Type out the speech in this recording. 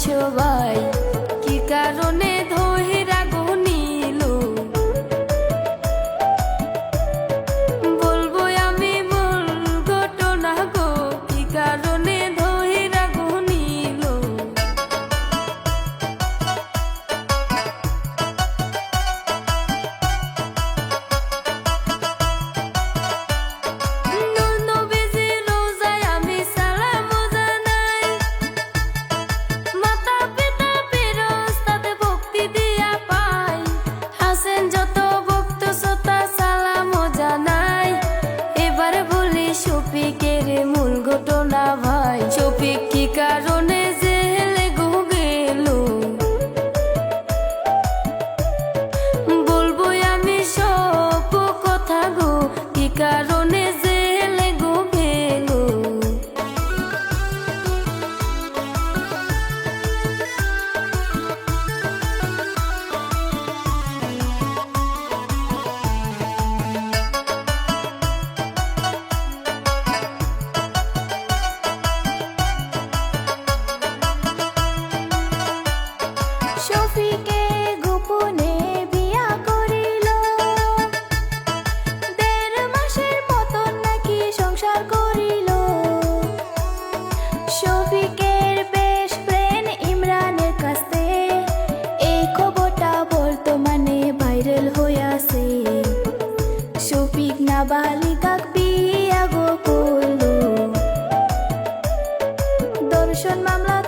আছো ভাই কি কারণে ধইরা গো নিল বলবো আমি মূল ঘটনা গো কি কারণে ধইরা গো নিল শফিকের মূল ঘটনা ভাই শফিক কি কারণে জেলে গো গেল বলবো আমি সব কথা গো কি কারণে জেলে গো গেল শফিকে গোপনে বিয়া করিল ১.৫ মাসের মতন নাকি সংসার করিল শফিকের বেস্ট ফ্রেন্ড ইমরানের কাছে এই খবরটা বর্তমানে ভাইরাল হইয়াছে শফিক নাবালিকা বিয়া গো করল ধর্ষণ মামলা